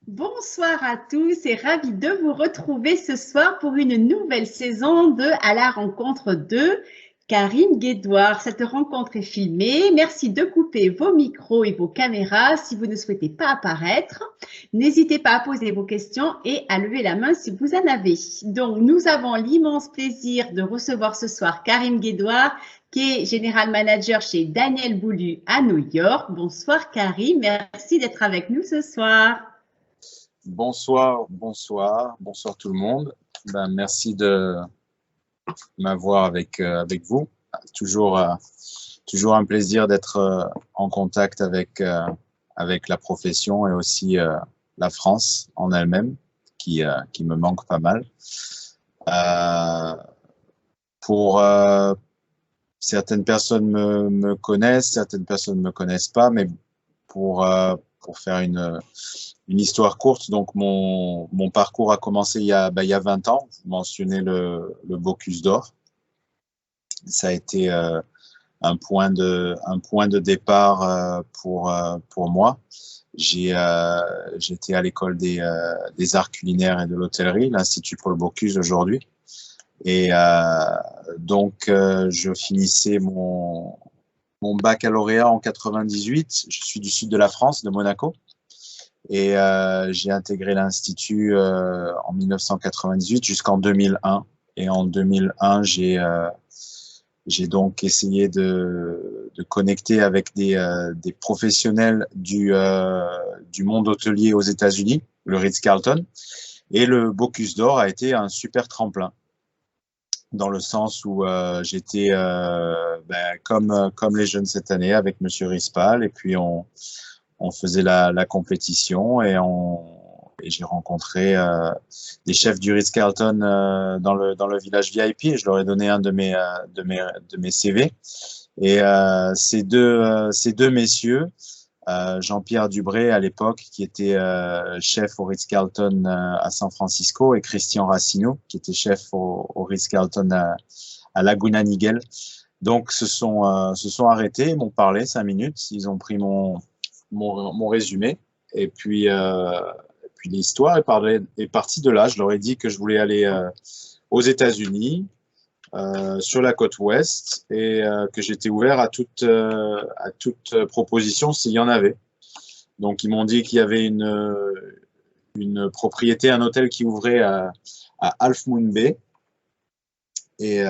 Bonsoir à tous et ravi de vous retrouver ce soir pour une nouvelle saison de À la rencontre de Karine Guédouard. Cette rencontre est filmée. Merci de couper vos micros et vos caméras si vous ne souhaitez pas apparaître. N'hésitez pas à poser vos questions et à lever la main si vous en avez. Donc, nous avons l'immense plaisir de recevoir ce soir Karine Guédouard, qui est General Manager chez Daniel Boulud à New York. Bonsoir Karine, merci d'être avec nous ce soir. Bonsoir tout le monde. Merci de m'avoir avec vous. Toujours un plaisir d'être en contact avec la profession et aussi la France en elle-même, qui me manque pas mal. Certaines personnes me connaissent, certaines personnes ne me connaissent pas, mais pour faire une histoire courte, donc mon parcours a commencé il y a 20 ans. Vous mentionnez le Bocuse d'Or. Ça a été un point de départ pour moi. J'étais à l'école des arts culinaires et de l'hôtellerie, l'Institut Paul Bocuse aujourd'hui. Et donc, je finissais mon baccalauréat en 98. Je suis du sud de la France, de Monaco. Et j'ai intégré l'Institut en 1998 jusqu'en 2001. Et en 2001, j'ai donc essayé de connecter avec des professionnels du monde hôtelier aux États-Unis, le Ritz-Carlton. Et le Bocuse d'Or a été un super tremplin, dans le sens où j'étais comme les jeunes cette année avec Monsieur Rispal, et puis on faisait la compétition et j'ai rencontré des chefs du Ritz-Carlton dans le village VIP, et je leur ai donné un de mes CV. Et ces deux messieurs, Jean-Pierre Dubré à l'époque, qui était chef au Ritz-Carlton à San Francisco, et Christian Racino, qui était chef au Ritz-Carlton à Laguna Niguel. Donc se sont arrêtés, ils m'ont parlé 5 minutes, ils ont pris mon résumé, et puis l'histoire est partie de là. Je leur ai dit que je voulais aller aux États-Unis, sur la côte ouest, et que j'étais ouvert à toute proposition s'il y en avait. Donc ils m'ont dit qu'il y avait une propriété, un hôtel qui ouvrait à Half Moon Bay, et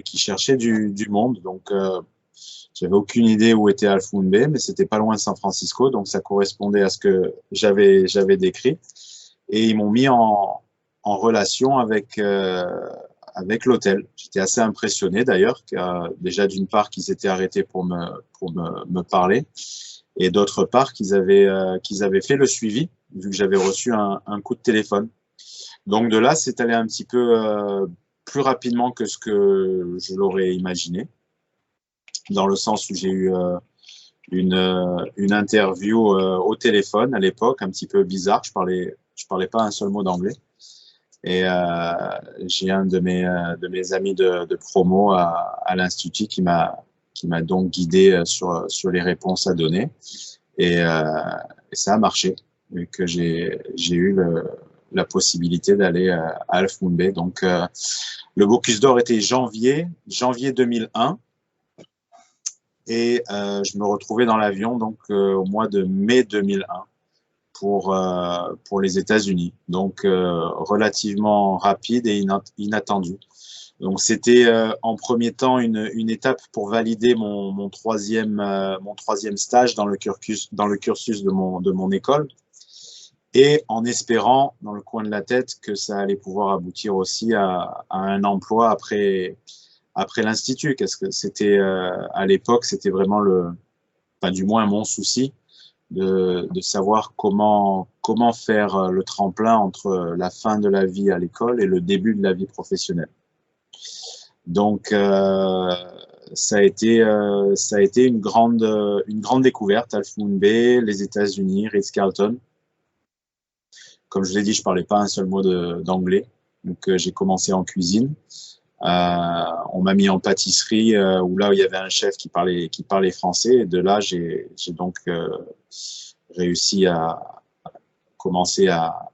qui cherchait du monde. Donc j'avais aucune idée où était Half Moon Bay, mais c'était pas loin de San Francisco, donc ça correspondait à ce que j'avais décrit. Et ils m'ont mis en relation avec l'hôtel. J'étais assez impressionné d'ailleurs, déjà d'une part qu'ils s'étaient arrêtés pour me parler, et d'autre part qu'ils avaient fait le suivi, vu que j'avais reçu un coup de téléphone. Donc de là, c'est allé un petit peu plus rapidement que ce que je l'aurais imaginé, dans le sens où j'ai eu une interview au téléphone à l'époque, un petit peu bizarre. Je parlais pas un seul mot d'anglais. Et j'ai un de mes amis de promo à l'Institut qui m'a donc guidé sur les réponses à donner. Et ça a marché, et que j'ai eu la possibilité d'aller à Half Moon Bay. Donc, le Bocuse d'Or était janvier 2001. Et je me retrouvais dans l'avion donc au mois de mai 2001 pour les États-Unis. Donc relativement rapide et inattendu. Donc c'était en premier temps une étape pour valider mon troisième stage dans le cursus de mon école, et en espérant dans le coin de la tête que ça allait pouvoir aboutir aussi à un emploi après l'Institut. Parce que c'était à l'époque, c'était vraiment du moins mon souci de savoir comment faire le tremplin entre la fin de la vie à l'école et le début de la vie professionnelle. Donc ça a été une grande découverte, Half Moon Bay, les États-Unis, Ritz-Carlton. Comme je l'ai dit, je parlais pas un seul mot d'anglais, donc j'ai commencé en cuisine. On m'a mis en pâtisserie où là il y avait un chef qui parlait français, et de là j'ai donc réussi à commencer à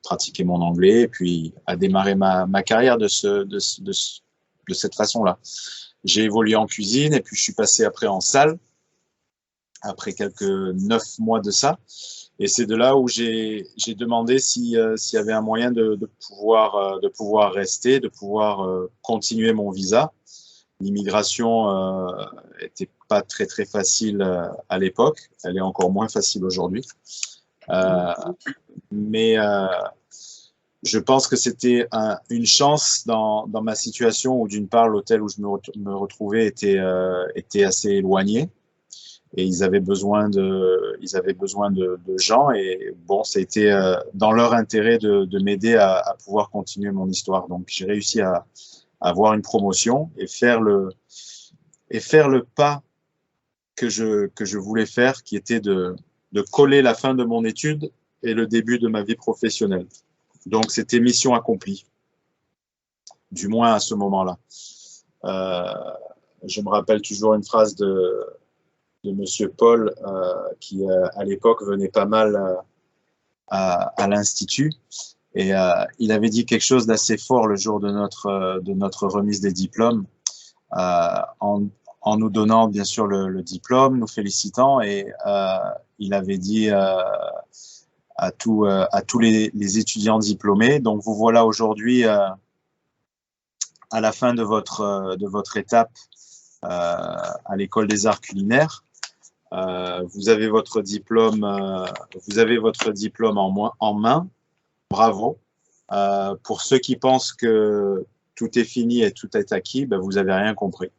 pratiquer mon anglais et puis à démarrer ma carrière de cette façon-là. J'ai évolué en cuisine et puis je suis passé après en salle, après quelques 9 mois de ça. Et c'est de là où j'ai demandé s'il y avait un moyen de pouvoir rester, de pouvoir continuer mon visa. L'immigration était pas très très facile à l'époque. Elle est encore moins facile aujourd'hui. Mais je pense que c'était une chance dans ma situation où d'une part l'hôtel où je me retrouvais était assez éloigné. Et ils avaient besoin de gens et bon, ça a été dans leur intérêt de m'aider à pouvoir continuer mon histoire. Donc j'ai réussi à avoir une promotion et faire le pas que je voulais faire, qui était de coller la fin de mon étude et le début de ma vie professionnelle. Donc c'était mission accomplie, du moins à ce moment-là. Je me rappelle toujours une phrase de Monsieur Paul, qui à l'époque venait pas mal à l'Institut. Et il avait dit quelque chose d'assez fort le jour de notre remise des diplômes, en nous donnant bien sûr le diplôme, nous félicitant. Et il avait dit à tous les étudiants diplômés, donc vous voilà aujourd'hui à la fin de votre étape à l'école des arts culinaires. Vous avez votre diplôme en main. Bravo. Pour ceux qui pensent que tout est fini et tout est acquis, ben vous avez rien compris.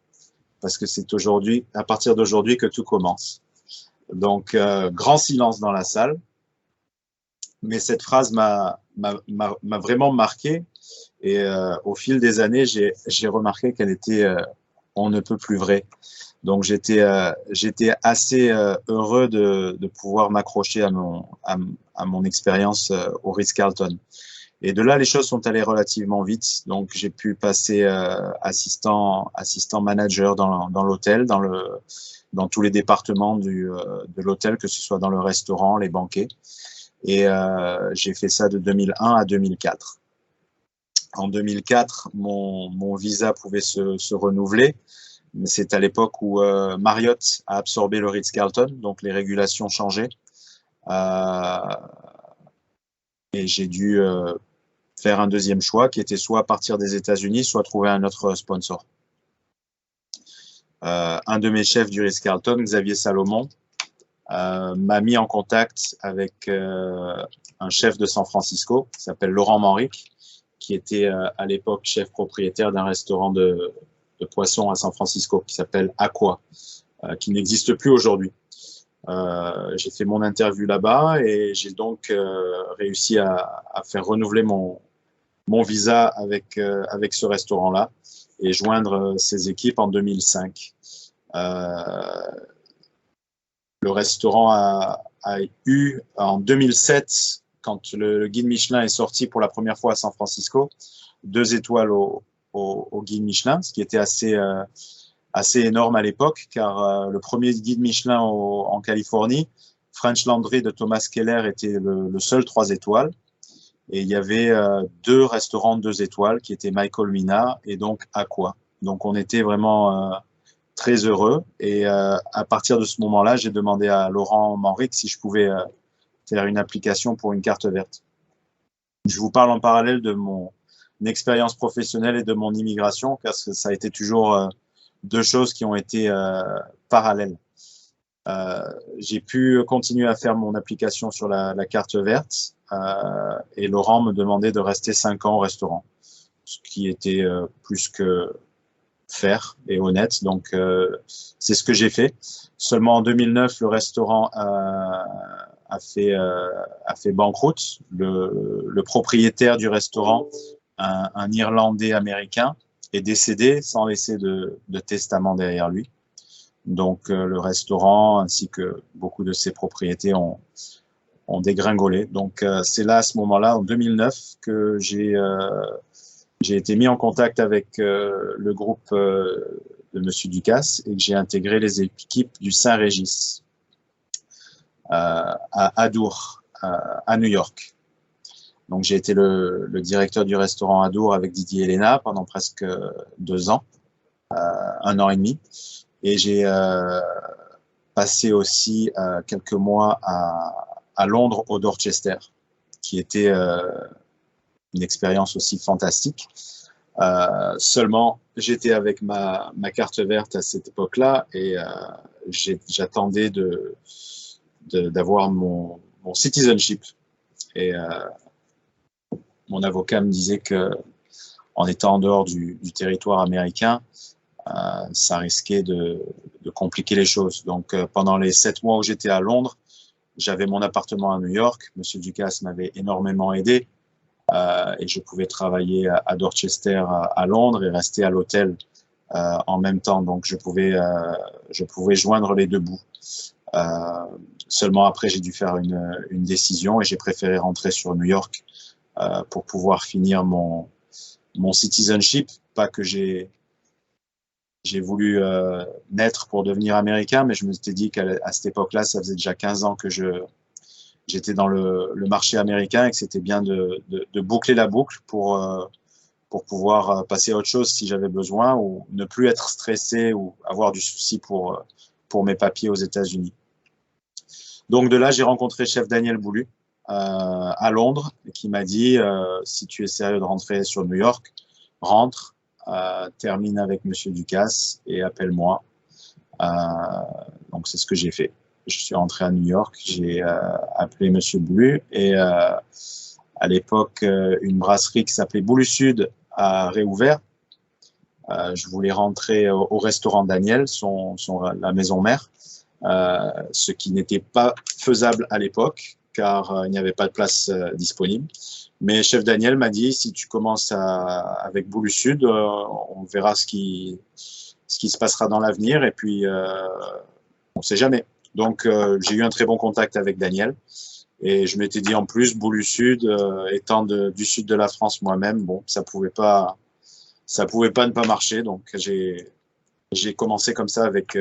Parce que c'est aujourd'hui, à partir d'aujourd'hui, que tout commence. Donc, grand silence dans la salle. Mais cette phrase m'a vraiment marqué. Et au fil des années, j'ai remarqué qu'elle était on ne peut plus vraie. Donc j'étais assez heureux de pouvoir m'accrocher à mon expérience au Ritz-Carlton. Et de là, les choses sont allées relativement vite. Donc j'ai pu passer assistant manager dans l'hôtel, dans tous les départements de l'hôtel, que ce soit dans le restaurant, les banquets. Et j'ai fait ça de 2001 à 2004. En 2004, mon visa pouvait se renouveler. C'est à l'époque où Marriott a absorbé le Ritz-Carlton, donc les régulations changeaient. Et j'ai dû faire un deuxième choix qui était soit partir des États-Unis, soit trouver un autre sponsor. Un de mes chefs du Ritz-Carlton, Xavier Salomon, m'a mis en contact avec un chef de San Francisco qui s'appelle Laurent Manrique, qui était à l'époque chef propriétaire d'un restaurant de poissons à San Francisco qui s'appelle Aqua, qui n'existe plus aujourd'hui. J'ai fait mon interview là-bas et j'ai donc réussi à faire renouveler mon visa avec ce restaurant-là et joindre ses équipes en 2005. Le restaurant a eu en 2007, quand le guide Michelin est sorti pour la première fois à San Francisco, 2 étoiles au guide Michelin, ce qui était assez énorme à l'époque, car le premier guide Michelin en Californie, French Landry de Thomas Keller, était le seul 3 étoiles. Et il y avait 2 restaurants de 2 étoiles qui étaient Michael Mina et donc Aqua. Donc on était vraiment très heureux. Et à partir de ce moment-là, j'ai demandé à Laurent Manrique si je pouvais faire une application pour une carte verte. Je vous parle en parallèle de mon expérience professionnelle et de mon immigration, car ça a été toujours 2 choses qui ont été parallèles. J'ai pu continuer à faire mon application sur la carte verte et Laurent me demandait de rester 5 ans au restaurant, ce qui était plus que faire et honnête. Donc, c'est ce que j'ai fait. Seulement en 2009, le restaurant a fait banqueroute. Le propriétaire du restaurant, un Irlandais américain, est décédé sans laisser de testament derrière lui. Donc, le restaurant ainsi que beaucoup de ses propriétés ont dégringolé. Donc, c'est là, à ce moment-là, en 2009, que j'ai été mis en contact avec le groupe de Monsieur Ducasse et que j'ai intégré les équipes du Saint-Régis. à Adour, à New York. Donc j'ai été le directeur du restaurant Adour avec Didier Elena pendant presque 2 ans, 1 an et demi. Et j'ai passé aussi quelques mois à Londres, au Dorchester, qui était une expérience aussi fantastique. Seulement, j'étais avec ma carte verte à cette époque-là et j'attendais d'avoir mon citizenship. Et mon avocat me disait que en étant en dehors du territoire américain, ça risquait de compliquer les choses. Donc, pendant les 7 mois où j'étais à Londres, j'avais mon appartement à New York. Monsieur Ducasse m'avait énormément aidé et je pouvais travailler à Dorchester, à Londres, et rester à l'hôtel en même temps. Donc, je pouvais joindre les deux bouts. Seulement après, j'ai dû faire une décision et j'ai préféré rentrer sur New York pour pouvoir finir mon citizenship. Pas que j'ai voulu naître pour devenir américain, mais je me suis dit qu'à cette époque-là, ça faisait déjà 15 ans que j'étais dans le marché américain et que c'était bien de boucler la boucle pour pouvoir passer à autre chose si j'avais besoin, ou ne plus être stressé ou avoir du souci pour mes papiers aux États-Unis. Donc de là, j'ai rencontré chef Daniel Boulu à Londres, qui m'a dit si tu es sérieux de rentrer sur New York, rentre, termine avec Monsieur Ducasse et appelle-moi. Donc c'est ce que j'ai fait. Je suis rentré à New York, j'ai appelé Monsieur Boulu et à l'époque, une brasserie qui s'appelait Boulu Sud a réouvert. Je voulais rentrer au restaurant Daniel, la maison mère, ce qui n'était pas faisable à l'époque, car il n'y avait pas de place disponible. Mais chef Daniel m'a dit, si tu commences avec Boulu Sud, on verra ce qui se passera dans l'avenir, et puis on ne sait jamais. Donc j'ai eu un très bon contact avec Daniel, et je m'étais dit en plus, Boulu Sud, étant du sud de la France moi-même, bon, ça pouvait pas ne pas marcher, donc j'ai commencé comme ça avec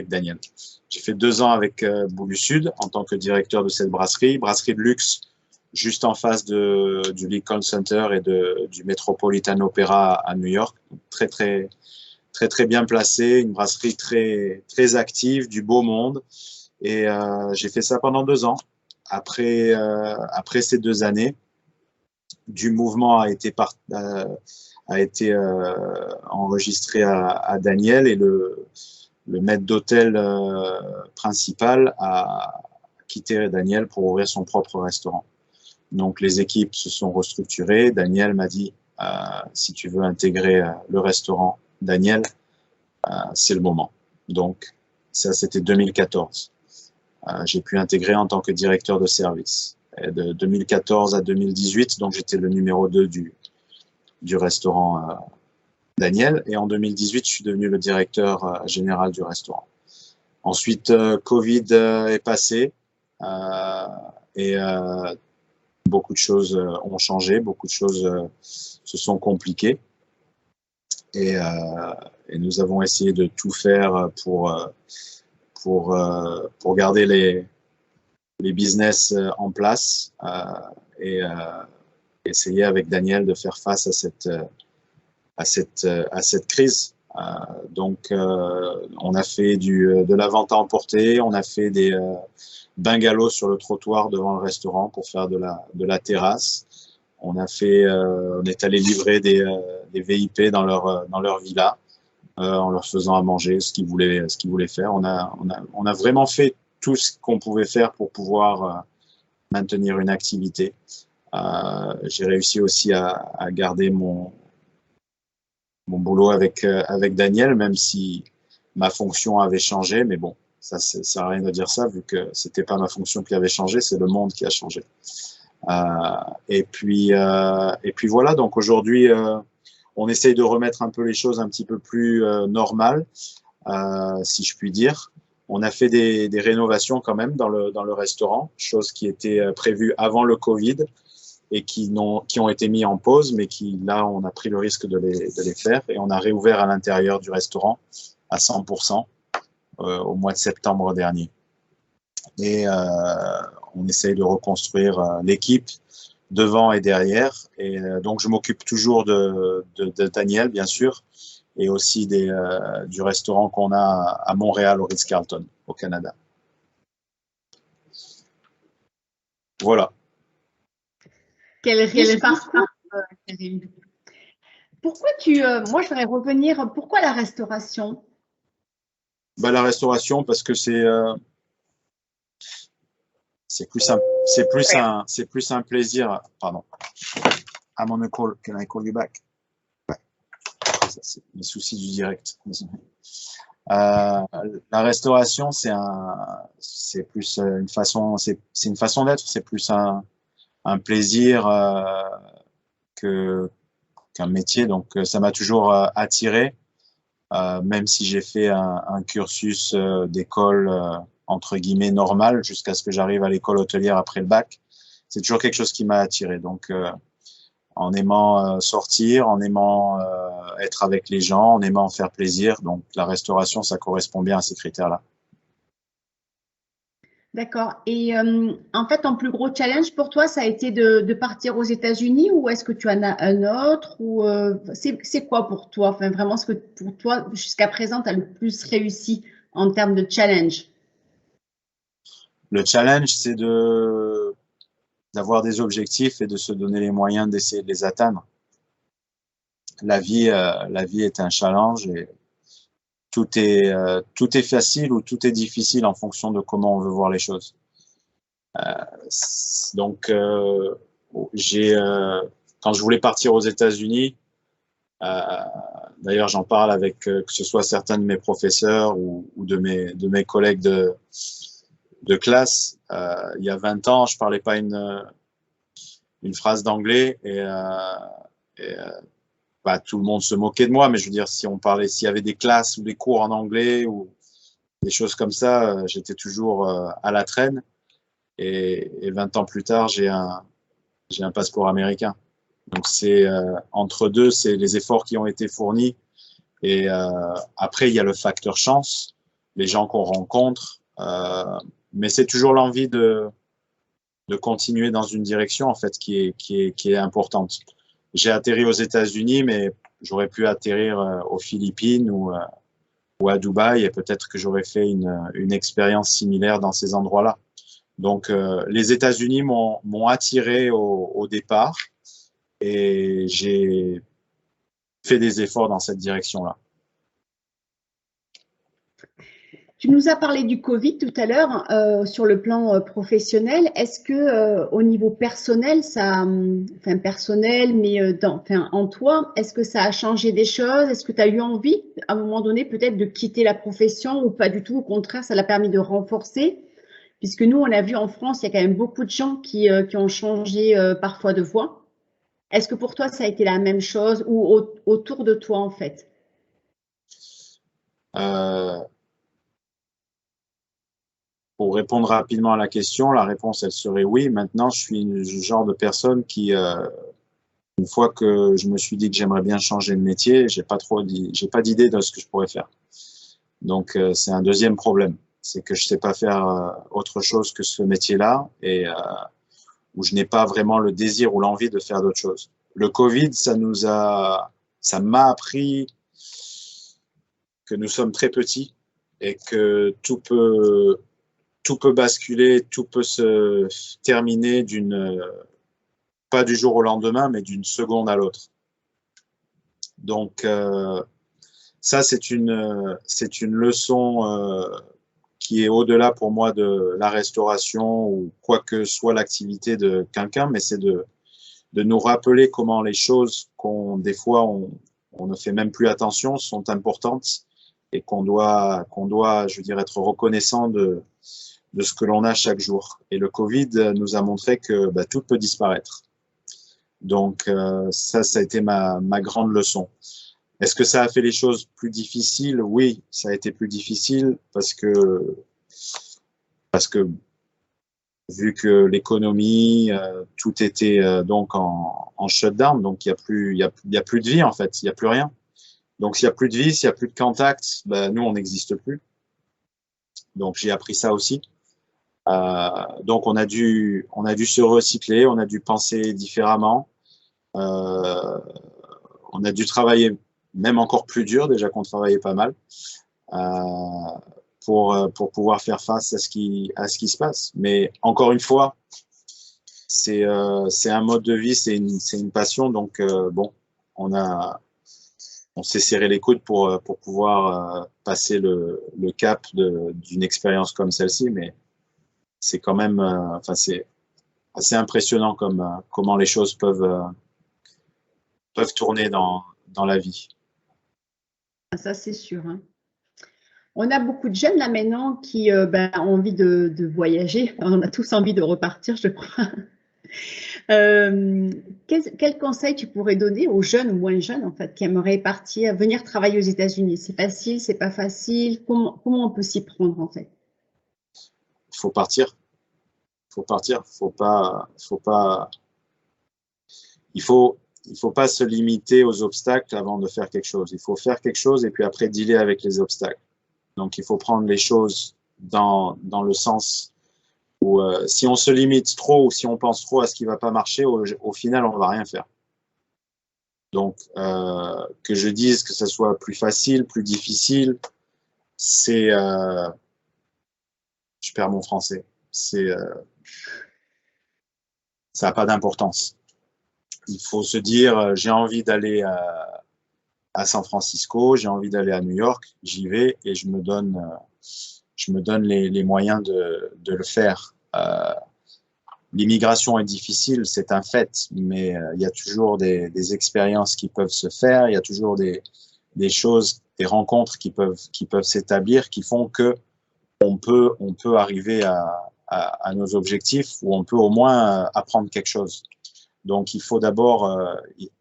Daniel. J'ai fait 2 ans avec Boulu Sud en tant que directeur de cette brasserie de luxe, juste en face du Lincoln Center et du Metropolitan Opera à New York. Très, très, très, très bien placée, une brasserie très, très active, du beau monde. Et j'ai fait ça pendant 2 ans. Après ces 2 années, du mouvement a été enregistré à Daniel, et le maître d'hôtel principal a quitté Daniel pour ouvrir son propre restaurant. Donc les équipes se sont restructurées. Daniel m'a dit si tu veux intégrer le restaurant Daniel, c'est le moment. Donc ça, c'était 2014. J'ai pu intégrer en tant que directeur de service. Et de 2014 à 2018, donc j'étais le numéro 2 du restaurant Daniel, et en 2018, je suis devenu le directeur général du restaurant. Ensuite, Covid est passé et beaucoup de choses ont changé, beaucoup de choses se sont compliquées, et nous avons essayé de tout faire pour garder les business en place et essayer avec Daniel de faire face à cette crise. Donc, on a fait de la vente à emporter, on a fait des bungalows sur le trottoir devant le restaurant pour faire de la terrasse. On est allé livrer des VIP dans leur villa en leur faisant à manger ce qu'ils voulaient faire. On a vraiment fait tout ce qu'on pouvait faire pour pouvoir maintenir une activité. J'ai réussi aussi à garder mon boulot avec Daniel, même si ma fonction avait changé, mais bon, ça sert à rien de dire ça, vu que c'était pas ma fonction qui avait changé, c'est le monde qui a changé. Et puis voilà, donc aujourd'hui, on essaye de remettre un peu les choses un petit peu plus normales, si je puis dire. On a fait des rénovations quand même dans le restaurant, chose qui était prévue avant le Covid et qui ont été mis en pause, mais là, on a pris le risque de les faire, et on a réouvert à l'intérieur du restaurant à 100% au mois de septembre dernier. et on essaye de reconstruire l'équipe devant et derrière. Et donc, je m'occupe toujours de Daniel, bien sûr, et aussi du restaurant qu'on a à Montréal, au Ritz-Carlton, au Canada. Voilà. Quel riche parcours, Karim. Pourquoi moi, je voudrais revenir, pourquoi la restauration? Bah, la restauration, parce que c'est plus un plaisir. Pardon. I'm on a call. Can I call you back? Ouais. Ça, c'est les soucis du direct. La restauration, c'est plus une façon, c'est une façon d'être. C'est plus un plaisir qu'un métier. Donc, ça m'a toujours attiré, même si j'ai fait un cursus d'école entre guillemets normal jusqu'à ce que j'arrive à l'école hôtelière après le bac. C'est toujours quelque chose qui m'a attiré. Donc, en aimant sortir, en aimant être avec les gens, en aimant faire plaisir. Donc, la restauration, ça correspond bien à ces critères-là. D'accord. Et en fait, ton plus gros challenge pour toi, ça a été de partir aux États-Unis ou est-ce que tu en as un autre ou c'est quoi pour toi? Enfin, vraiment, ce que pour toi, jusqu'à présent, tu as le plus réussi en termes de challenge? Le challenge, c'est d'avoir des objectifs et de se donner les moyens d'essayer de les atteindre. La vie est un challenge et tout est facile ou tout est difficile en fonction de comment on veut voir les choses. Donc, quand je voulais partir aux États-Unis, d'ailleurs, j'en parle avec que ce soit certains de mes professeurs ou de mes collègues de classe. Il y a 20 ans, je parlais pas une phrase d'anglais et bah, tout le monde se moquait de moi. Mais je veux dire, s'il y avait des classes ou des cours en anglais ou des choses comme ça, j'étais toujours à la traîne. Et 20 ans plus tard, j'ai un passeport américain. Donc c'est entre deux, c'est les efforts qui ont été fournis. Et après, il y a le facteur chance, les gens qu'on rencontre. Mais c'est toujours l'envie de continuer dans une direction en fait qui est importante. J'ai atterri aux États-Unis, mais j'aurais pu atterrir aux Philippines ou à Dubaï et peut-être que j'aurais fait une expérience similaire dans ces endroits-là. Donc, les États-Unis m'ont attiré au départ et j'ai fait des efforts dans cette direction-là. Tu nous as parlé du Covid tout à l'heure sur le plan professionnel. Est-ce que au niveau personnel, enfin personnel, mais en toi, est-ce que ça a changé des choses? Est-ce que tu as eu envie, à un moment donné, peut-être de quitter la profession ou pas du tout? Au contraire, ça l'a permis de renforcer. Puisque nous, on a vu en France, il y a quand même beaucoup de gens qui ont changé parfois de voie. Est-ce que pour toi, ça a été la même chose ou autour de toi, en fait? Pour répondre rapidement à la question, la réponse, elle serait oui. Maintenant, je suis le genre de personne qui, une fois que je me suis dit que j'aimerais bien changer de métier, j'ai pas d'idée de ce que je pourrais faire. Donc, c'est un deuxième problème. C'est que je sais pas faire autre chose que ce métier-là et où je n'ai pas vraiment le désir ou l'envie de faire d'autres choses. Le Covid, ça m'a appris que nous sommes très petits et que tout peut basculer, tout peut se terminer pas du jour au lendemain, mais d'une seconde à l'autre. Donc, ça, c'est une leçon qui est au-delà pour moi de la restauration ou quoi que soit l'activité de quelqu'un, mais c'est de nous rappeler comment les choses des fois, on ne fait même plus attention, sont importantes et qu'on doit, je veux dire, être reconnaissant de ce que l'on a chaque jour. Et le Covid nous a montré que tout peut disparaître. Donc, ça a été ma grande leçon. Est-ce que ça a fait les choses plus difficiles? Oui, ça a été plus difficile parce que vu que l'économie, tout était donc en shutdown, donc il y a plus de vie en fait, il n'y a plus rien. Donc s'il n'y a plus de vie, s'il n'y a plus de contact, nous on n'existe plus. Donc j'ai appris ça aussi. Donc, on a dû se recycler, on a dû penser différemment. On a dû travailler même encore plus dur, déjà qu'on travaillait pas mal, pour pouvoir faire face à ce qui se passe. Mais encore une fois, c'est un mode de vie, c'est une passion. Donc, bon, on s'est serré les coudes pour pouvoir passer le cap d'une expérience comme celle-ci. Mais c'est quand même, enfin, c'est assez impressionnant comment les choses peuvent tourner dans la vie. Ça, c'est sûr, hein. On a beaucoup de jeunes là maintenant qui ont envie de voyager. Enfin, on a tous envie de repartir, je crois. Quel conseil tu pourrais donner aux jeunes ou moins jeunes en fait qui aimeraient partir, venir travailler aux États-Unis? C'est facile, c'est pas facile? Comment on peut s'y prendre en fait? Il faut partir. Faut partir. Il faut pas se limiter aux obstacles avant de faire quelque chose. Il faut faire quelque chose et puis après dealer avec les obstacles. Donc, il faut prendre les choses dans le sens où si on se limite trop ou si on pense trop à ce qui va pas marcher, au final, on va rien faire. Donc, que je dise que ce soit plus facile, plus difficile, c'est... je perds mon français. Ça n'a pas d'importance. Il faut se dire, j'ai envie d'aller à San Francisco, j'ai envie d'aller à New York, j'y vais et je me donne les moyens de le faire. L'immigration est difficile, c'est un fait, mais il y a toujours des expériences qui peuvent se faire, il y a toujours des choses, des rencontres qui peuvent s'établir, qui font que on peut arriver à nos objectifs ou on peut au moins apprendre quelque chose. Donc, il faut d'abord,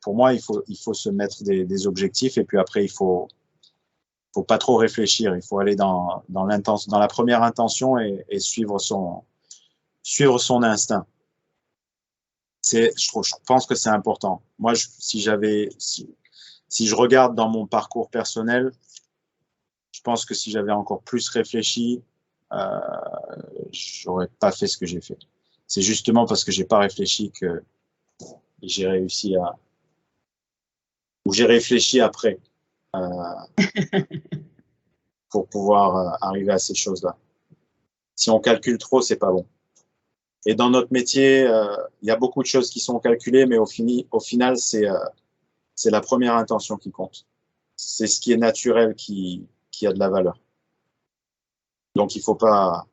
pour moi, il faut se mettre des objectifs et puis après, il faut pas trop réfléchir. Il faut aller dans la première intention et suivre son instinct. Je pense que c'est important. Moi, si je regarde dans mon parcours personnel, je pense que si j'avais encore plus réfléchi, j'aurais pas fait ce que j'ai fait. C'est justement parce que j'ai pas réfléchi que j'ai réussi ou j'ai réfléchi après pour pouvoir arriver à ces choses-là. Si on calcule trop, c'est pas bon. Et dans notre métier, il y a beaucoup de choses qui sont calculées, mais au final, c'est la première intention qui compte. C'est ce qui est naturel qui a de la valeur. Donc, il faut pas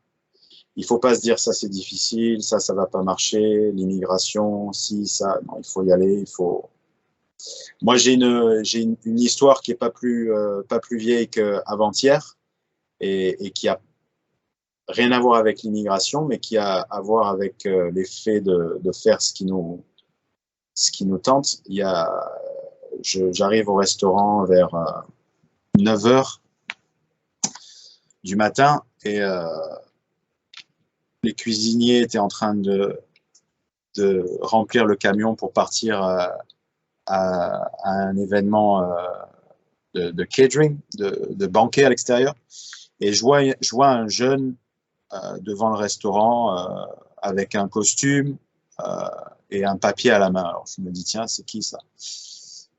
se dire ça c'est difficile, ça va pas marcher, l'immigration, si, ça, non, il faut y aller, Moi, j'ai une histoire qui est pas plus vieille qu'avant-hier et qui a rien à voir avec l'immigration, mais qui a à voir avec l'effet de faire ce qui nous tente. J'arrive au restaurant vers 9 heures du matin et les cuisiniers étaient en train de remplir le camion pour partir à un événement de catering, de banquet à l'extérieur. Et je vois un jeune devant le restaurant avec un costume et un papier à la main. Alors je me dis, tiens, c'est qui ça?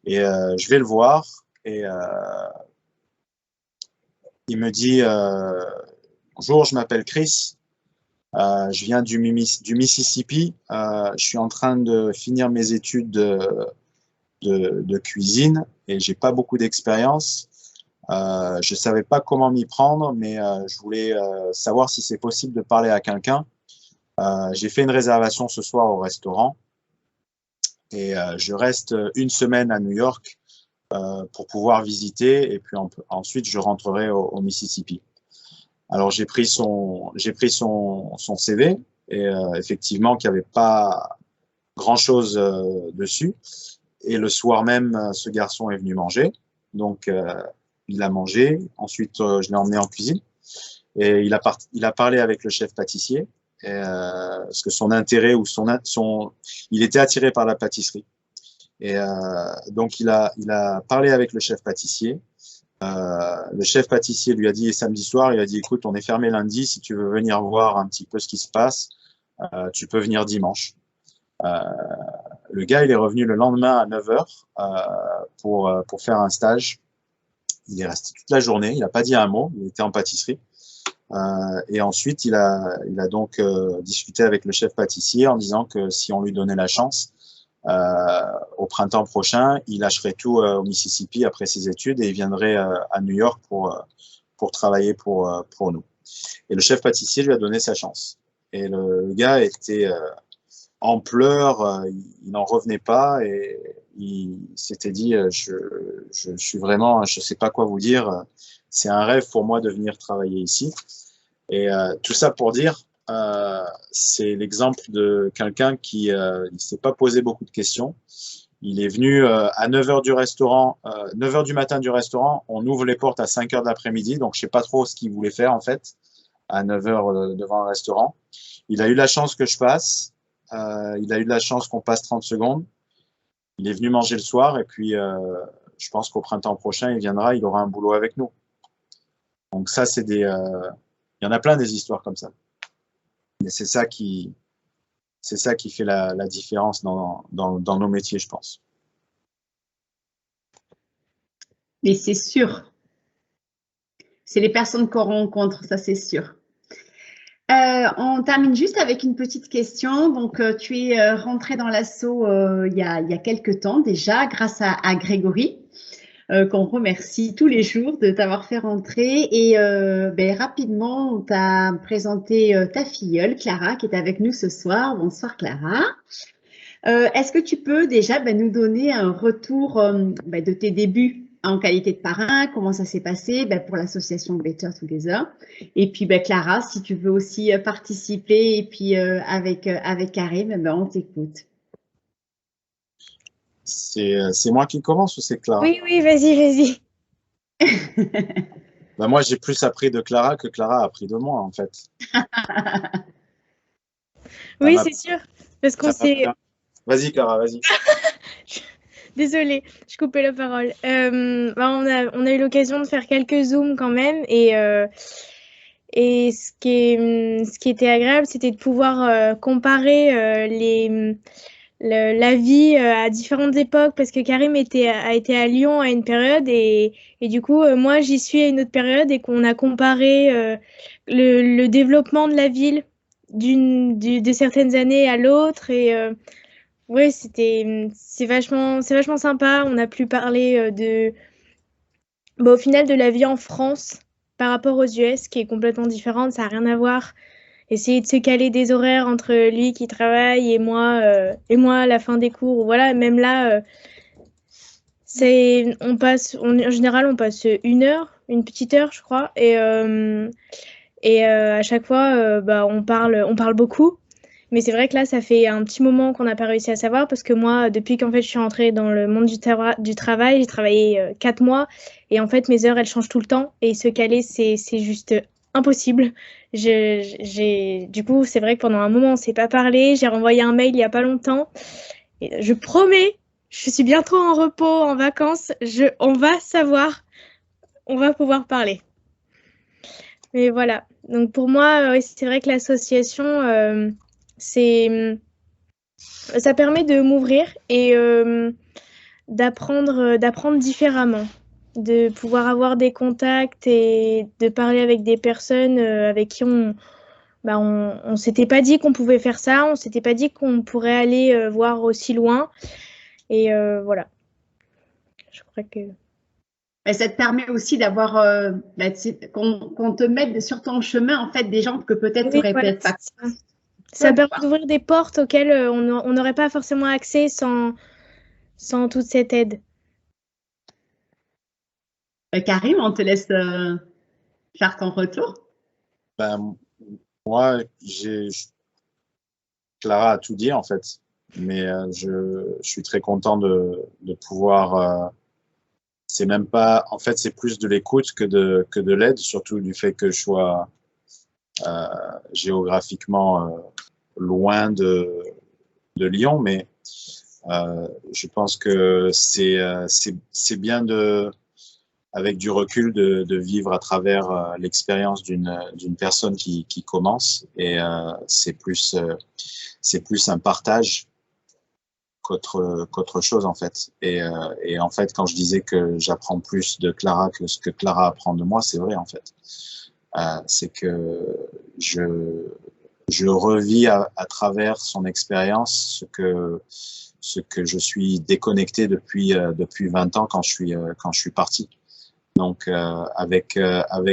Et je vais le voir et il me dit, bonjour, je m'appelle Chris. Je viens du Mississippi. Je suis en train de finir mes études de cuisine et j'ai pas beaucoup d'expérience. Je savais pas comment m'y prendre, mais je voulais savoir si c'est possible de parler à quelqu'un. J'ai fait une réservation ce soir au restaurant et je reste une semaine à New York pour pouvoir visiter et puis ensuite je rentrerai au Mississippi. Alors j'ai pris son CV et effectivement qu'il n'y avait pas grand-chose dessus. Et le soir même, ce garçon est venu manger. Donc il a mangé. Ensuite, je l'ai emmené en cuisine et il a parlé avec le chef pâtissier parce que son intérêt ou il était attiré par la pâtisserie. Et donc il a parlé avec le chef pâtissier Le chef pâtissier lui a dit samedi soir, il a dit, écoute, on est fermé lundi, si tu veux venir voir un petit peu ce qui se passe, tu peux venir dimanche. Le gars, il est revenu le lendemain à 9 heures pour faire un stage. Il est resté toute la journée, il n'a pas dit un mot, il était en pâtisserie. Et ensuite, il a donc discuté avec le chef pâtissier en disant que si on lui donnait la chance, au printemps prochain, il lâcherait tout au Mississippi après ses études et il viendrait à New York pour travailler pour nous. Et le chef pâtissier lui a donné sa chance. Et le gars était en pleurs, il n'en revenait pas et il s'était dit je suis vraiment, je ne sais pas quoi vous dire, c'est un rêve pour moi de venir travailler ici. Et tout ça pour dire, c'est l'exemple de quelqu'un qui ne s'est pas posé beaucoup de questions. Il est venu à 9 heures du restaurant, 9 heures du matin du restaurant, on ouvre les portes à 5 heures de l'après-midi, donc je ne sais pas trop ce qu'il voulait faire en fait, à 9 heures devant le restaurant. Il a eu la chance que je passe, il a eu de la chance qu'on passe 30 secondes. Il est venu manger le soir et puis je pense qu'au printemps prochain, il viendra, il aura un boulot avec nous. Donc ça, c'est des... il y en a plein des histoires comme ça. Mais c'est ça qui fait la différence dans nos métiers, je pense. Mais c'est sûr. C'est les personnes qu'on rencontre, ça c'est sûr. On termine juste avec une petite question. Donc, tu es rentré dans l'assaut il y a quelques temps déjà, grâce à Grégory, qu'on remercie tous les jours de t'avoir fait rentrer. Et rapidement, on t'a présenté ta filleule, Clara, qui est avec nous ce soir. Bonsoir, Clara. Est-ce que tu peux déjà nous donner un retour de tes débuts en qualité de parrain, comment ça s'est passé pour l'association Better Together. Et puis Clara, si tu veux aussi participer et puis avec Karim, on t'écoute. C'est moi qui commence ou c'est Clara? Oui, vas-y. Moi, j'ai plus appris de Clara que Clara a appris de moi, en fait. Oui, c'est sûr. Parce qu'on s'est... Vas-y, Clara, vas-y. Désolée, je coupais la parole. On a eu l'occasion de faire quelques zooms quand même. Et ce qui était agréable, c'était de pouvoir comparer la vie à différentes époques, parce que Karim a été à Lyon à une période et du coup, moi, j'y suis à une autre période et qu'on a comparé le développement de la ville de certaines années à l'autre. Et ouais, c'est vachement sympa. On a pu parler au final de la vie en France par rapport aux US, qui est complètement différente, ça n'a rien à voir. Essayer de se caler des horaires entre lui qui travaille et moi à la fin des cours. Voilà, même là, en général, on passe une petite heure, je crois, et à chaque fois, on parle beaucoup. Mais c'est vrai que là, ça fait un petit moment qu'on n'a pas réussi à savoir, parce que moi, depuis qu'en fait je suis rentrée dans le monde du travail, j'ai travaillé 4 mois et en fait mes heures elles changent tout le temps et se caler c'est juste impossible. Du coup, c'est vrai que pendant un moment on s'est pas parlé. J'ai renvoyé un mail il y a pas longtemps et je promets, je suis bientôt en repos, en vacances, on va savoir, on va pouvoir parler. Mais voilà. Donc pour moi, c'est vrai que l'association ça permet de m'ouvrir et d'apprendre différemment, de pouvoir avoir des contacts et de parler avec des personnes avec qui on s'était pas dit qu'on pouvait faire ça, on s'était pas dit qu'on pourrait aller voir aussi loin. Et voilà. Je crois que... Ça te permet aussi d'avoir, qu'on te mette sur ton chemin, en fait, des gens que peut-être tu n'aurais peut-être pas. Ça permet d'ouvrir des portes auxquelles on n'aurait pas forcément accès sans toute cette aide. Karim, on te laisse faire ton retour. Moi, Clara a tout dit en fait, mais je suis très content de pouvoir. C'est même pas, en fait, c'est plus de l'écoute que de l'aide, surtout du fait que je sois géographiquement loin de Lyon, mais je pense que c'est bien avec du recul de vivre à travers l'expérience d'une personne qui commence. Et c'est plus un partage qu'autre chose en fait. Et en fait, quand je disais que j'apprends plus de Clara que ce que Clara apprend de moi, c'est vrai en fait. C'est que je revis à travers son expérience ce que je suis déconnecté depuis 20 ans quand je suis parti. Donc avec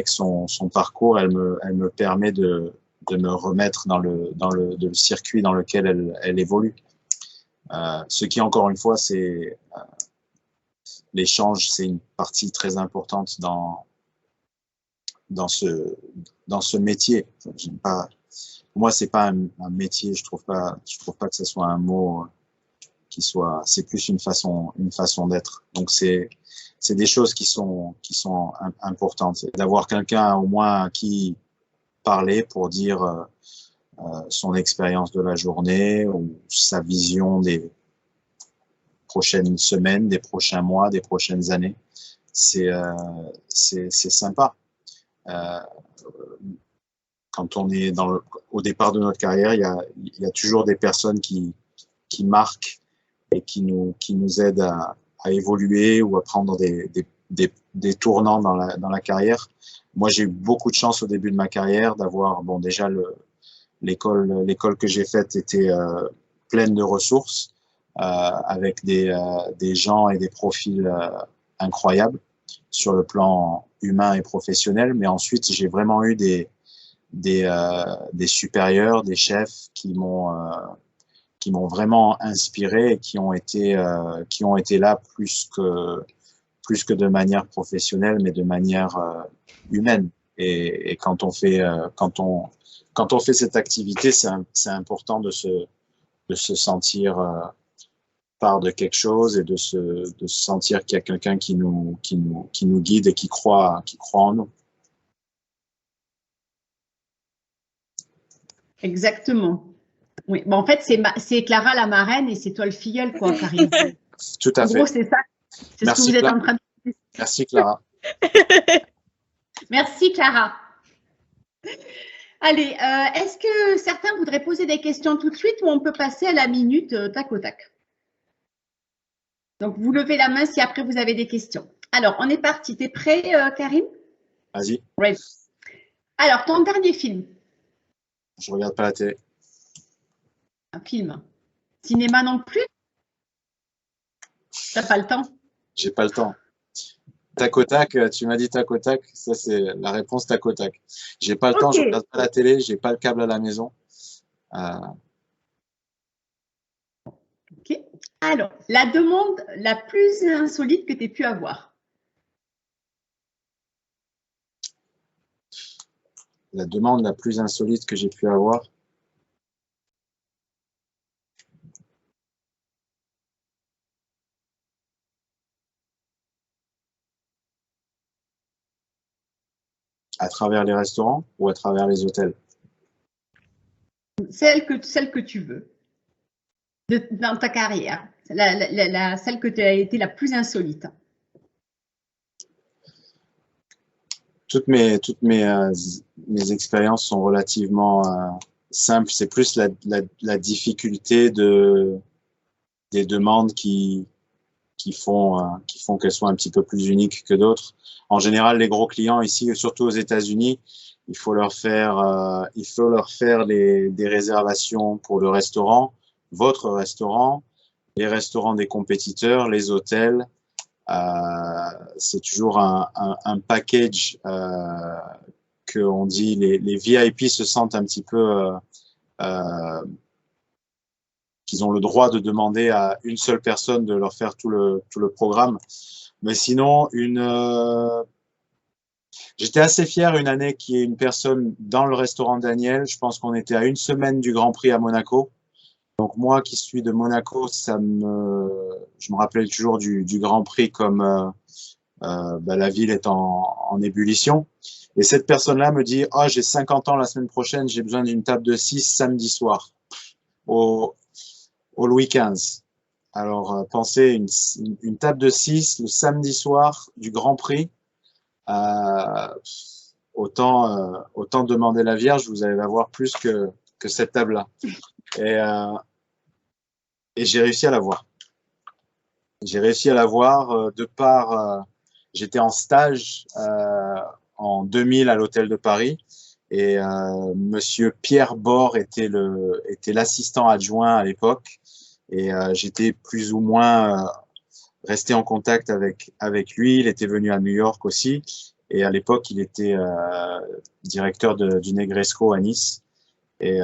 son parcours, elle me permet de me remettre dans le circuit dans lequel elle évolue. Ce qui, encore une fois, c'est l'échange, c'est une partie très importante dans ce métier. J'aime pas, pour moi, c'est pas un métier. Je trouve pas que ce soit un mot qui soit. C'est plus une façon d'être. Donc c'est des choses qui sont importantes. D'avoir quelqu'un au moins à qui parler pour dire son expérience de la journée ou sa vision des prochaines semaines, des prochains mois, des prochaines années. C'est sympa. Quand on est au départ de notre carrière, il y a toujours des personnes qui marquent et qui nous aident à évoluer ou à prendre des tournants dans la carrière. Moi, j'ai eu beaucoup de chance au début de ma carrière d'avoir, bon, déjà l'école que j'ai faite était pleine de ressources, avec des gens et des profils incroyables sur le plan humain et professionnel. Mais ensuite, j'ai vraiment eu des supérieurs, des chefs qui m'ont vraiment inspiré et qui ont été là plus que de manière professionnelle, mais de manière humaine. Et quand on fait cette activité, c'est important de se sentir part de quelque chose et de se sentir qu'il y a quelqu'un qui nous guide et qui croit en nous. Exactement. Oui, bon, en fait, c'est Clara la marraine et c'est toi le filleul, quoi, Karine. Tout à fait. En gros, c'est ça. C'est ce que vous êtes en train de dire. Merci, Clara. Merci, Clara. Allez, est-ce que certains voudraient poser des questions tout de suite ou on peut passer à la minute tac au tac? Donc, vous levez la main si après vous avez des questions. Alors, on est parti. T'es prêt, Karim? Vas-y. Right. Alors, ton dernier film? Je regarde pas la télé. Un film? Cinéma non plus? T'as pas le temps? J'ai pas le temps. Tac au tac, tu m'as dit tac au tac, ça c'est la réponse tac au tac. J'ai pas le temps, je regarde pas la télé, j'ai pas le câble à la maison. Ok. Alors, la demande la plus insolite que tu aies pu avoir? La demande la plus insolite que j'ai pu avoir? À travers les restaurants ou à travers les hôtels? Celle que tu veux dans ta carrière, celle que tu as été la plus insolite. Toutes mes expériences sont relativement simples. C'est plus la difficulté des demandes qui font qu'elles soient un petit peu plus uniques que d'autres. En général, les gros clients ici, surtout aux États-Unis, il faut leur faire des réservations pour le restaurant, votre restaurant, les restaurants des compétiteurs, les hôtels. C'est toujours un package qu'on dit les VIP se sentent un petit peu qu'ils ont le droit de demander à une seule personne de leur faire tout le programme. Mais sinon, j'étais assez fier une année qu'il y ait une personne dans le restaurant Daniel. Je pense qu'on était à une semaine du Grand Prix à Monaco. Donc moi qui suis de Monaco, je me rappelais toujours du Grand Prix comme la ville est en ébullition. Et cette personne-là me dit « Ah, j'ai 50 ans la semaine prochaine, j'ai besoin d'une table de 6 samedi soir au Louis XV. » Alors, pensez une table de 6 le samedi soir du Grand Prix autant demander la Vierge, vous allez la voir plus que cette table-là. Et j'ai réussi à la voir. J'ai réussi à la voir de par... j'étais en stage en 2000 à l'Hôtel de Paris et Monsieur Pierre Bord était l'assistant adjoint à l'époque et j'étais plus ou moins resté en contact avec lui. Il était venu à New York aussi et à l'époque il était directeur du Negresco à Nice. Et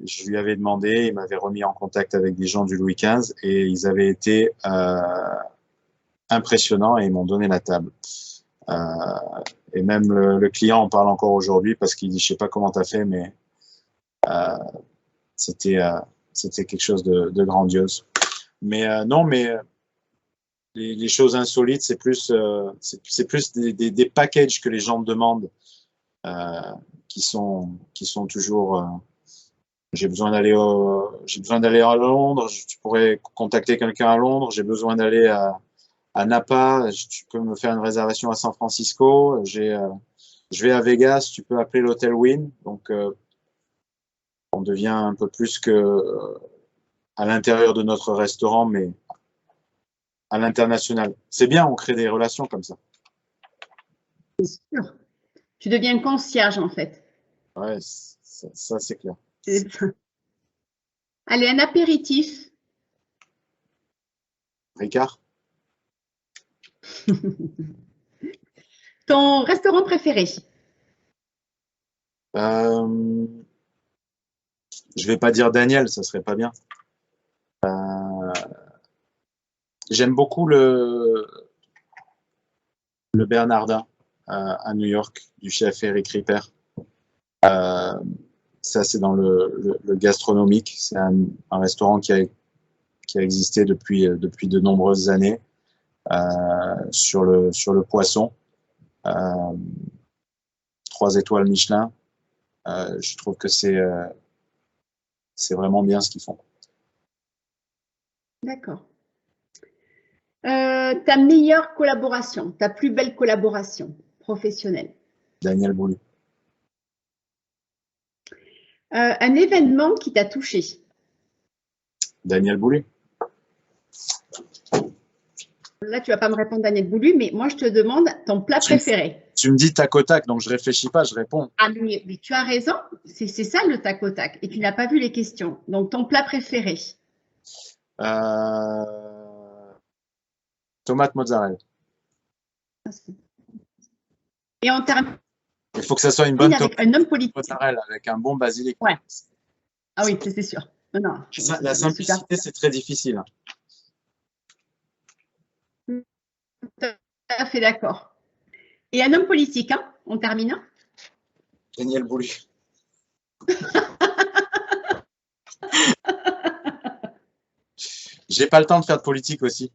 je lui avais demandé, il m'avait remis en contact avec des gens du Louis XV et ils avaient été impressionnants et ils m'ont donné la table. Et même le client en parle encore aujourd'hui parce qu'il dit, je sais pas comment tu as fait, mais c'était quelque chose de grandiose. Mais non, mais les choses insolites, c'est plus des packages que les gens demandent. Qui sont toujours j'ai besoin d'aller à Londres, tu pourrais contacter quelqu'un à Londres, j'ai besoin d'aller à Napa, tu peux me faire une réservation à San Francisco, je vais à Vegas, tu peux appeler l'hôtel Wynn. Donc on devient un peu plus que à l'intérieur de notre restaurant, mais à l'international. C'est bien, on crée des relations comme ça. C'est sûr. Tu deviens concierge, en fait. Ouais, ça c'est clair. Allez, un apéritif. Ricard? Ton restaurant préféré? Je vais pas dire Daniel, ça serait pas bien. J'aime beaucoup le Bernardin à New York du chef Eric Ripper. Ça, c'est dans le gastronomique. C'est un restaurant qui a existé depuis de nombreuses années sur le poisson. 3 étoiles Michelin. Je trouve que c'est vraiment bien ce qu'ils font. D'accord. Ta meilleure collaboration, ta plus belle collaboration professionnelle? Daniel Boulud. Un événement qui t'a touché? Daniel Boulud. Là, tu ne vas pas me répondre Daniel Boulud, mais moi, je te demande ton plat préféré. Tu me dis tac au tac, donc je ne réfléchis pas, je réponds. Ah, mais tu as raison, c'est ça le tac au tac, et tu n'as pas vu les questions. Donc, ton plat préféré? Tomate mozzarella. Et en termes... Il faut que ça soit une bonne tomate un homme politique. Mozzarella avec un bon basilic. Ouais. Ah oui, c'est sûr. Non, la simplicité, c'est très difficile. Tout à fait d'accord. Et un homme politique, hein, on termine. Daniel Boulud. J'ai pas le temps de faire de politique aussi.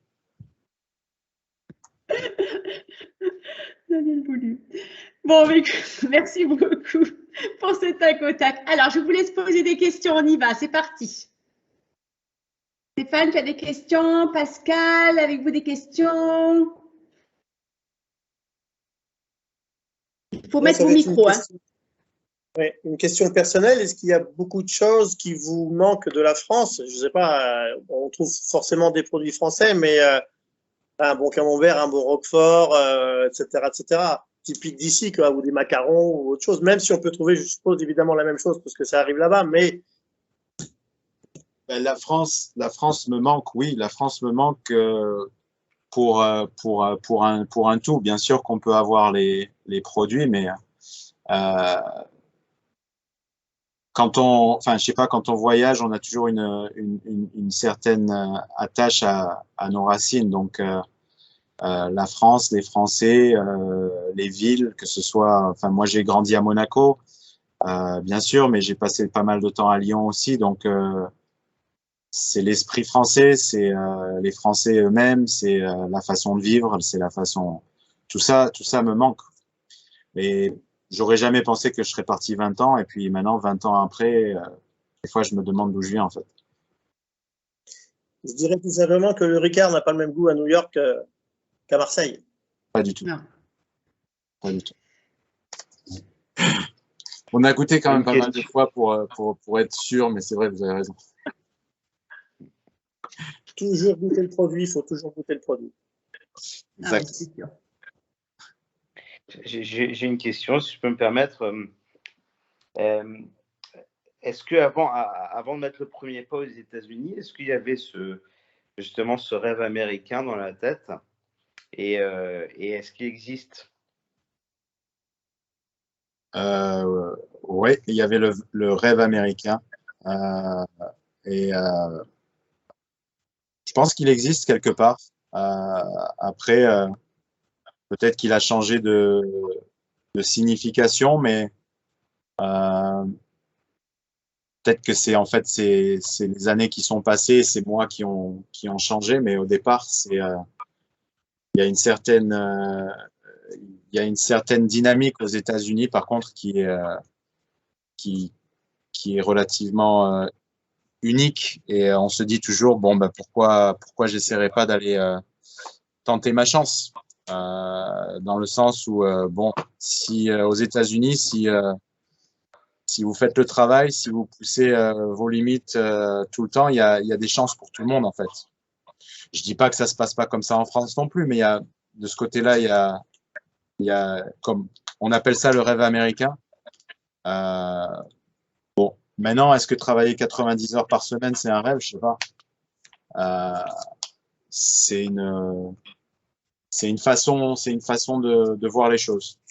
Daniel Boulud. Bon, merci beaucoup pour ce tac au tac. Alors, je vous laisse poser des questions, on y va, c'est parti. Stéphane, tu as des questions? Pascal, avec vous des questions? Il faut mettre au micro. Une question personnelle, est-ce qu'il y a beaucoup de choses qui vous manquent de la France? Je ne sais pas, on trouve forcément des produits français, mais un bon camembert, un bon roquefort, etc., typique d'ici, ou des macarons ou autre chose, même si on peut trouver, je suppose, évidemment la même chose parce que ça arrive là-bas, mais… La France me manque, oui, la France me manque pour un tout. Bien sûr qu'on peut avoir les produits, mais quand on voyage, on a toujours une certaine attache à nos racines. Donc, la France, les Français, les villes, que ce soit… Enfin, moi, j'ai grandi à Monaco, bien sûr, mais j'ai passé pas mal de temps à Lyon aussi. Donc, c'est l'esprit français, c'est les Français eux-mêmes, c'est la façon de vivre, c'est la façon… Tout ça me manque. Et j'aurais jamais pensé que je serais parti 20 ans, et puis maintenant, 20 ans après, des fois, je me demande d'où je viens, en fait. Je dirais tout simplement que le Ricard n'a pas le même goût à New York qu'à Marseille. Pas du tout. Non. Pas du tout. On a goûté quand même pas mal de fois pour être sûr, mais c'est vrai, vous avez raison. Toujours goûter le produit, il faut toujours goûter le produit. Ah oui, c'est sûr. J'ai une question, si je peux me permettre. Est-ce que avant de mettre le premier pas aux États-Unis, est-ce qu'il y avait justement ce rêve américain dans la tête et est-ce qu'il existe? Oui, il y avait le rêve américain. Et je pense qu'il existe quelque part. Après, peut-être qu'il a changé de signification, mais peut-être que c'est en fait c'est les années qui sont passées, c'est moi qui ont changé, mais au départ c'est il y a une certaine dynamique aux États-Unis par contre qui est relativement unique et on se dit toujours bon bah pourquoi j'essaierai pas d'aller tenter ma chance dans le sens où bon si aux États-Unis si vous faites le travail, si vous poussez vos limites tout le temps, il y a des chances pour tout le monde en fait. Je dis pas que ça se passe pas comme ça en France non plus, mais il y a de ce côté-là, il y a comme on appelle ça le rêve américain. Bon, maintenant, est-ce que travailler 90 heures par semaine, c'est un rêve? Je sais pas. C'est une façon de voir les choses.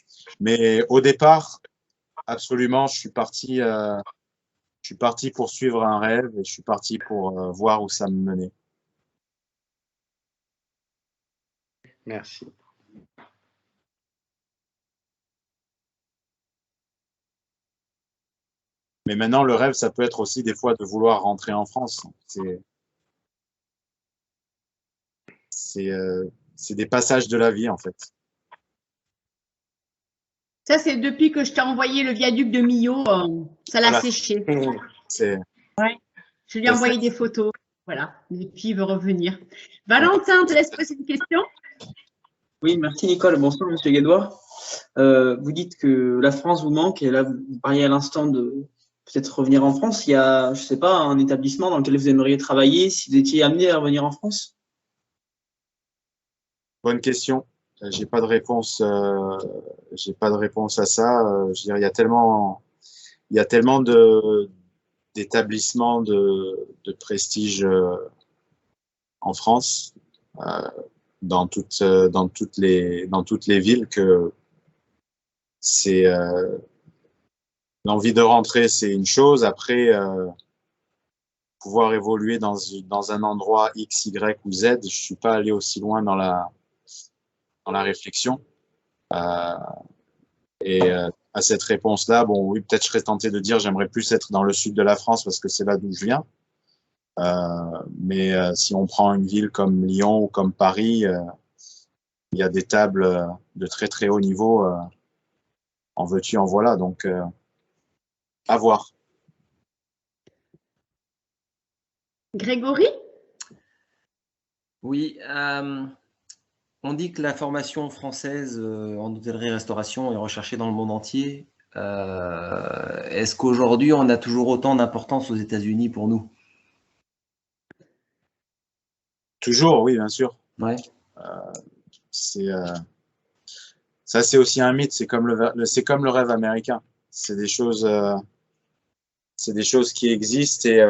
Mais au départ, absolument, je suis parti pour suivre un rêve et je suis parti pour voir où ça me menait. Merci. Mais maintenant, le rêve, ça peut être aussi des fois de vouloir rentrer en France. C'est des passages de la vie, en fait. Ça, c'est depuis que je t'ai envoyé le viaduc de Millau, ça l'a Voilà. séché. Ouais. Je lui ai envoyé des photos. Voilà. Et puis, il veut revenir. Valentin, je te laisse poser une question. Oui, merci Nicole. Bonsoir, Monsieur Guédois. Vous dites que la France vous manque et là, vous parliez à l'instant de peut-être revenir en France. Il y a, je ne sais pas, un établissement dans lequel vous aimeriez travailler si vous étiez amené à revenir en France? Bonne question. J'ai pas de réponse. J'ai pas de réponse à ça. Je veux dire, il y a tellement d'établissements de prestige en France, dans toutes les villes que c'est l'envie de rentrer, c'est une chose. Après, pouvoir évoluer dans un endroit X, Y ou Z, je suis pas allé aussi loin dans la réflexion. Et à cette réponse-là, bon, oui, peut-être je serais tenté de dire j'aimerais plus être dans le sud de la France parce que c'est là d'où je viens. Mais si on prend une ville comme Lyon ou comme Paris, il y a des tables de très très haut niveau. En veux-tu, en voilà. Donc, à voir. Grégory? Oui, on dit que la formation française en hôtellerie-restauration est recherchée dans le monde entier. Est-ce qu'aujourd'hui, on a toujours autant d'importance aux États-Unis pour nous? Toujours, oui, bien sûr. Ouais. Ça, c'est aussi un mythe. C'est comme le rêve américain. C'est des choses qui existent et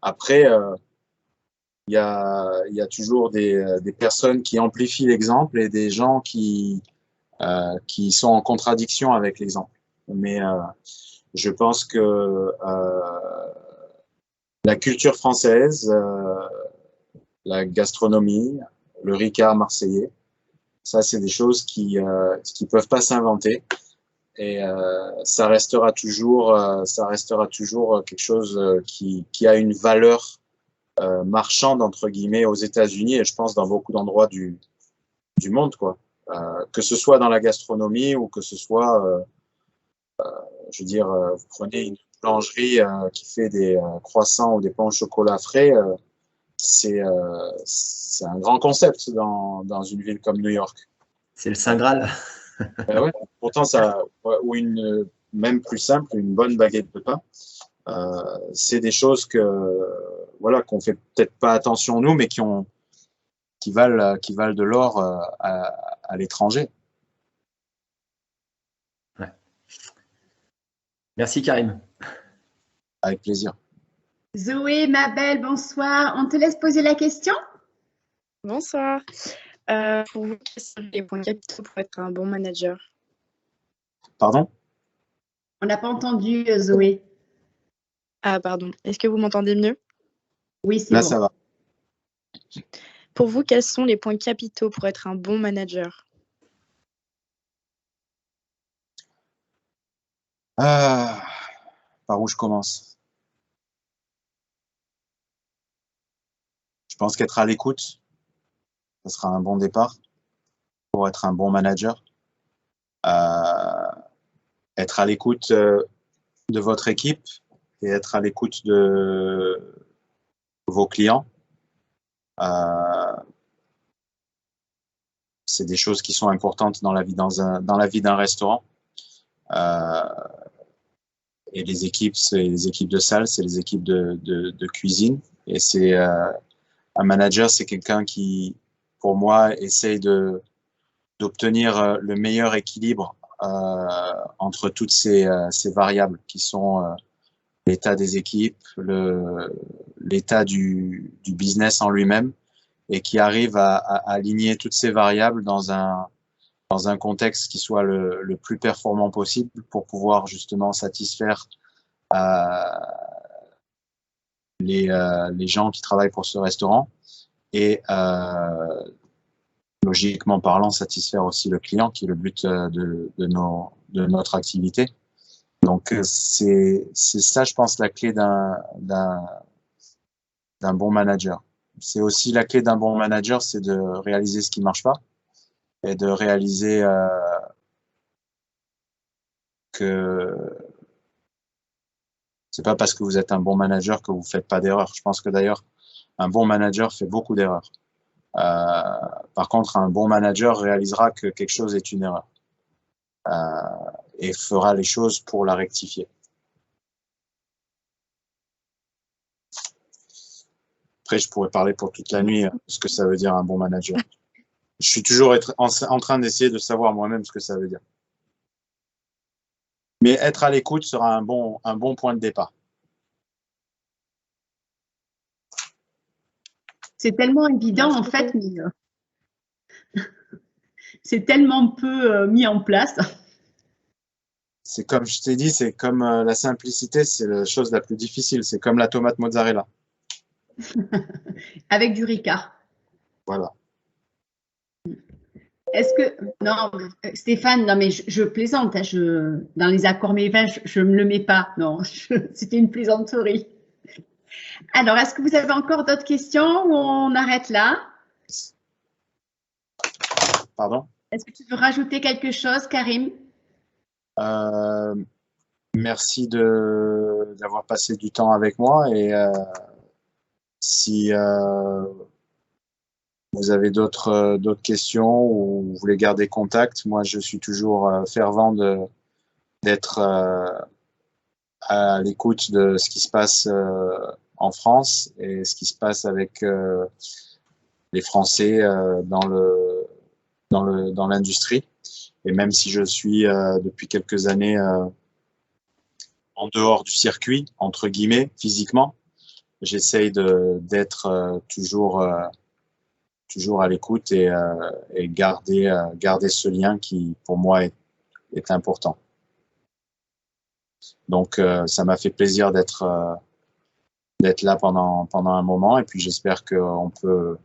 après, il y a toujours des personnes qui amplifient l'exemple et des gens qui sont en contradiction avec l'exemple. Mais je pense que la culture française, la gastronomie, le Ricard marseillais, ça c'est des choses qui peuvent pas s'inventer et ça restera toujours quelque chose qui a une valeur marchande entre guillemets aux États-Unis et je pense dans beaucoup d'endroits du monde quoi. Que ce soit dans la gastronomie ou que ce soit je veux dire vous prenez une boulangerie qui fait des croissants ou des pains au chocolat frais, c'est un grand concept dans une ville comme New York. C'est le Saint Graal. Ouais. Pourtant, ou même plus simple, une bonne baguette de pain. C'est des choses voilà, qu'on fait peut-être pas attention nous, mais qui valent de l'or à l'étranger. Ouais. Merci Karim. Avec plaisir. Zoé, ma belle, bonsoir. On te laisse poser la question? Bonsoir. Pour vous, quels sont les points capitaux pour être un bon manager? Pardon? On n'a pas entendu, Zoé. Ah, pardon. Est-ce que vous m'entendez mieux? Oui, c'est Là, bon. ça va. Pour vous, quels sont les points capitaux pour être un bon manager? Par où je commence? Je pense qu'être à l'écoute, ce sera un bon départ pour être un bon manager. Être à l'écoute de votre équipe et être à l'écoute de vos clients. C'est des choses qui sont importantes dans la vie d'un restaurant. Et les équipes, c'est les équipes de salle, c'est les équipes de cuisine. Et c'est un manager, c'est quelqu'un qui, pour moi, essaye d'obtenir le meilleur équilibre entre toutes ces variables qui sont l'état des équipes, l'état du business en lui-même, et qui arrive à aligner toutes ces variables dans un contexte qui soit le plus performant possible pour pouvoir justement satisfaire les gens qui travaillent pour ce restaurant et logiquement parlant satisfaire aussi le client qui est le but de notre activité. Donc c'est ça, je pense, la clé d'un bon manager. C'est aussi la clé d'un bon manager, c'est de réaliser ce qui marche pas et de réaliser que c'est pas parce que vous êtes un bon manager que vous faites pas d'erreurs. Je pense que d'ailleurs, un bon manager fait beaucoup d'erreurs. Par contre, un bon manager réalisera que quelque chose est une erreur et fera les choses pour la rectifier. Après, je pourrais parler pour toute la nuit de ce que ça veut dire un bon manager. Je suis toujours en train d'essayer de savoir moi-même ce que ça veut dire. Mais être à l'écoute sera un bon point de départ. C'est tellement évident, en fait, mais c'est tellement peu mis en place. C'est comme je t'ai dit, c'est comme la simplicité, c'est la chose la plus difficile. C'est comme la tomate mozzarella. Avec du Ricard. Voilà. Est-ce que… Non, Stéphane, non mais je plaisante. Hein, dans les accords mes-vins, je ne me le mets pas. Non, c'était une plaisanterie. Alors, est-ce que vous avez encore d'autres questions ou on arrête là? Pardon? Est-ce que tu veux rajouter quelque chose, Karim? Merci d'avoir passé du temps avec moi et si vous avez d'autres questions ou vous voulez garder contact, moi je suis toujours fervent d'être à l'écoute de ce qui se passe en France et ce qui se passe avec les Français dans l'industrie. Et même si je suis depuis quelques années en dehors du circuit, entre guillemets, physiquement, j'essaye d'être toujours à l'écoute et garder ce lien qui, pour moi, est important. Donc, ça m'a fait plaisir d'être là pendant un moment et puis j'espère qu'on peut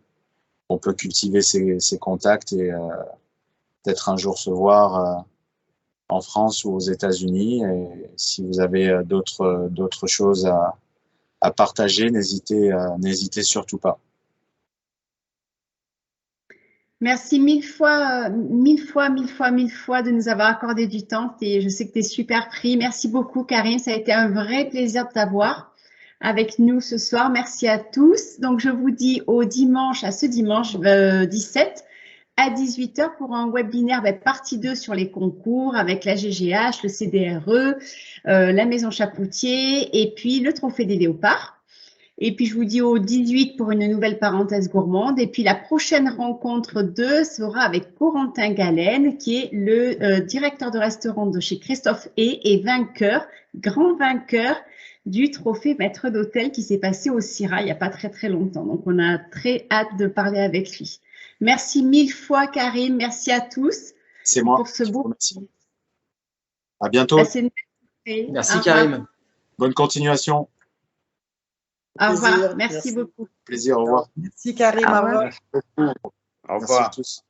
cultiver ces contacts et peut-être un jour se voir en France ou aux États-Unis. Et si vous avez d'autres choses à partager, n'hésitez surtout pas. Merci mille fois de nous avoir accordé du temps. Je sais que tu es super pris. Merci beaucoup, Karine. Ça a été un vrai plaisir de t'avoir avec nous ce soir. Merci à tous. Donc, je vous dis à ce dimanche 17 à 18 h pour un webinaire partie 2 sur les concours avec la GGH, le CDRE, la Maison Chapoutier et puis le Trophée des Léopards. Et puis, je vous dis au 18 pour une nouvelle parenthèse gourmande. Et puis, la prochaine rencontre 2 sera avec Corentin Galen, qui est le directeur de restaurant de chez Christophe et vainqueur, grand vainqueur du trophée maître d'hôtel qui s'est passé au CIRA il n'y a pas très longtemps. Donc, on a très hâte de parler avec lui. Merci 1000 fois, Karim. Merci à tous. C'est moi. Pour ce beau. Merci. À bientôt. Merci, Karim. Bonne continuation. Au revoir. Merci beaucoup. Plaisir. Au revoir. Merci, Karim. Au revoir. Au revoir. Merci à tous.